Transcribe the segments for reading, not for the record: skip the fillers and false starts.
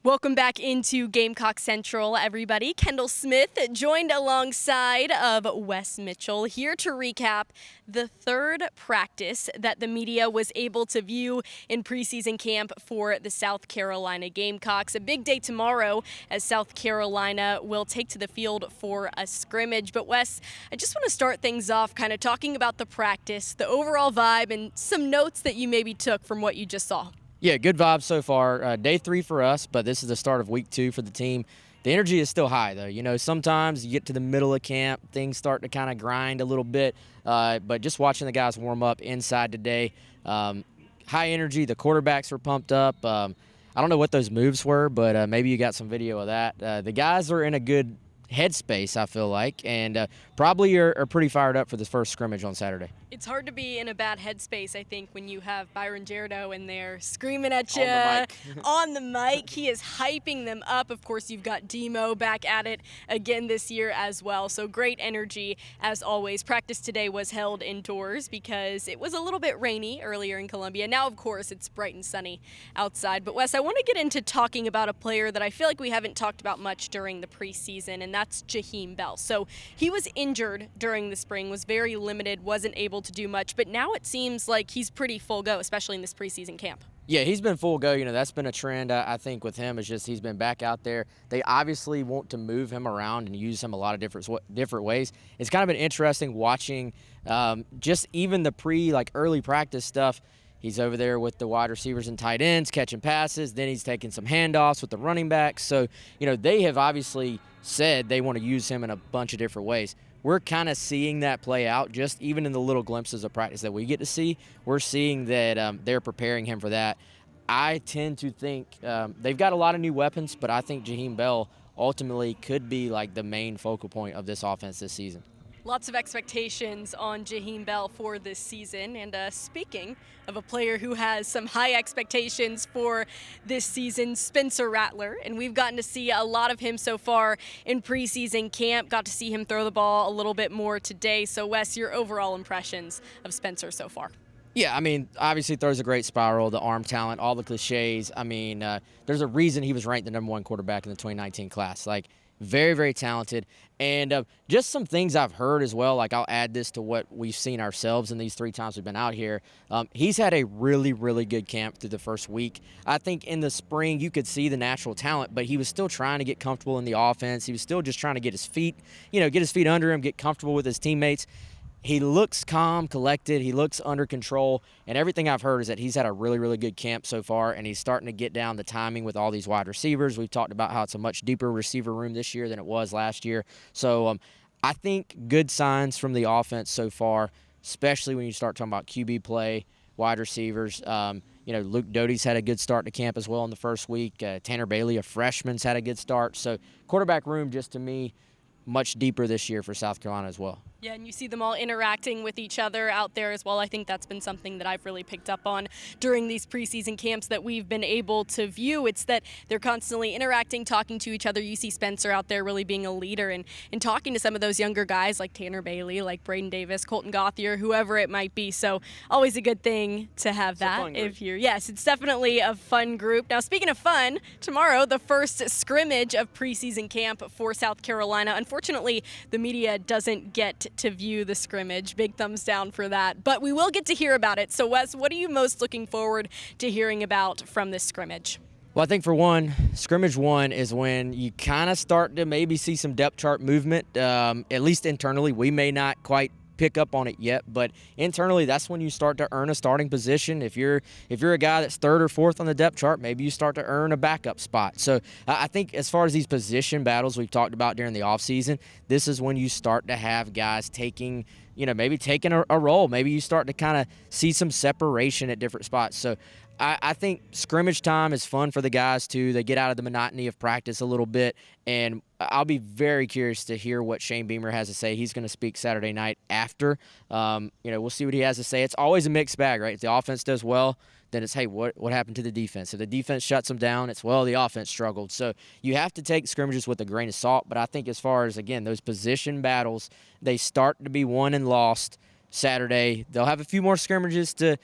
Welcome back into Gamecock Central, everybody. Kendall Smith joined alongside of Wes Mitchell here to recap the third practice that the media was able to view in preseason camp for the South Carolina Gamecocks. A big day tomorrow as South Carolina will take to the field for a scrimmage. But Wes, I just want to start things off kind of talking about the practice, the overall vibe, and some notes that you maybe took from what you just saw. Yeah, good vibes so far. Day 3 for us, but this is the start of week 2 for the team. The energy is still high, though. You know, sometimes you get to the middle of camp, things start to kind of grind a little bit. But just watching the guys warm up inside today, high energy. The quarterbacks were pumped up. I don't know what those moves were, but maybe you got some video of that. The guys are in a good headspace, I feel like, and probably are pretty fired up for this first scrimmage on Saturday. It's hard to be in a bad headspace, I think, when you have Byron Gerardo in there screaming at you on the mic. He is hyping them up. Of course, you've got Demo back at it again this year as well. So great energy as always. Practice today was held indoors because it was a little bit rainy earlier in Columbia. Now, of course, it's bright and sunny outside. But Wes, I want to get into talking about a player that I feel like we haven't talked about much during the preseason, and that's Jaheim Bell. So he was injured during the spring, was very limited, wasn't able to do much, but now it seems like he's pretty full go, especially in this preseason camp. Yeah, he's been full go. You know, that's been a trend, I think, with him. Is just he's been back out there. They obviously want to move him around and use him a lot of different ways. It's kind of been interesting watching just even the early practice stuff. He's over there with the wide receivers and tight ends, catching passes. Then he's taking some handoffs with the running backs. So, you know, they have obviously said they want to use him in a bunch of different ways. We're kind of seeing that play out just even in the little glimpses of practice that we get to see. We're seeing that they're preparing him for that. I tend to think they've got a lot of new weapons, but I think Jaheim Bell ultimately could be like the main focal point of this offense this season. Lots of expectations on Jaheim Bell for this season. And speaking of a player who has some high expectations for this season, Spencer Rattler. And we've gotten to see a lot of him so far in preseason camp. Got to see him throw the ball a little bit more today. So, Wes, your overall impressions of Spencer so far? Yeah, I mean, obviously throws a great spiral, the arm talent, all the cliches. I mean, there's a reason he was ranked the #1 quarterback in the 2019 class. Like, very, very talented. And just some things I've heard as well, like I'll add this to what we've seen ourselves in these 3 times we've been out here. He's had a really, really good camp through the first week. I think in the spring you could see the natural talent, but he was still trying to get comfortable in the offense. He was still just trying to get his feet under him, get comfortable with his teammates. He looks calm, collected. He looks under control. And everything I've heard is that he's had a really, really good camp so far, and he's starting to get down the timing with all these wide receivers. We've talked about how it's a much deeper receiver room this year than it was last year. So I think good signs from the offense so far, especially when you start talking about QB play, wide receivers. Luke Doty's had a good start to camp as well in the first week. Tanner Bailey, a freshman's had a good start. So quarterback room, just to me, much deeper this year for South Carolina as well. Yeah, and you see them all interacting with each other out there as well. I think that's been something that I've really picked up on during these preseason camps that we've been able to view. It's that they're constantly interacting, talking to each other. You see Spencer out there really being a leader and talking to some of those younger guys like Tanner Bailey, like Braden Davis, Colton Gauthier, whoever it might be. So always a good thing to have that. Yes, it's definitely a fun group. Now, speaking of fun, tomorrow, the first scrimmage of preseason camp for South Carolina. Unfortunately, the media doesn't get to view the scrimmage. Big thumbs down for that. But we will get to hear about it. So, Wes, what are you most looking forward to hearing about from this scrimmage? Well, I think for one, scrimmage 1 is when you kind of start to maybe see some depth chart movement, at least internally. We may not quite pick up on it yet, but internally that's when you start to earn a starting position. If you're a guy that's 3rd or 4th on the depth chart, maybe you start to earn a backup spot. So I think as far as these position battles we've talked about during the offseason, this is when you start to have guys taking a role. Maybe you start to kind of see some separation at different spots. So I think scrimmage time is fun for the guys, too. They get out of the monotony of practice a little bit, and I'll be very curious to hear what Shane Beamer has to say. He's going to speak Saturday night after. We'll see what he has to say. It's always a mixed bag, right? If the offense does well, then it's, hey, what happened to the defense? If the defense shuts them down, it's, well, the offense struggled. So you have to take scrimmages with a grain of salt, but I think as far as, again, those position battles, they start to be won and lost Saturday. They'll have a few more scrimmages to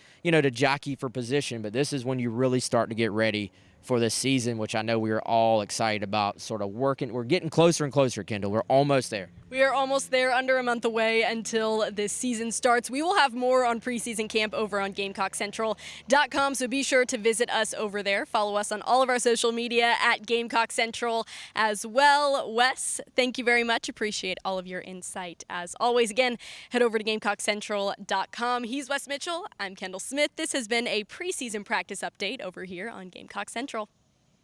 jockey for position, but this is when you really start to get ready for this season, which I know we are all excited about. Sort of working, we're getting closer and closer, Kendall. We're almost there. We are almost there, under a month away until this season starts. We will have more on preseason camp over on GamecockCentral.com, so be sure to visit us over there. Follow us on all of our social media at Gamecock Central as well. Wes, thank you very much. Appreciate all of your insight. As always, again, head over to GamecockCentral.com. He's Wes Mitchell. I'm Kendall Smith. This has been a preseason practice update over here on Gamecock Central.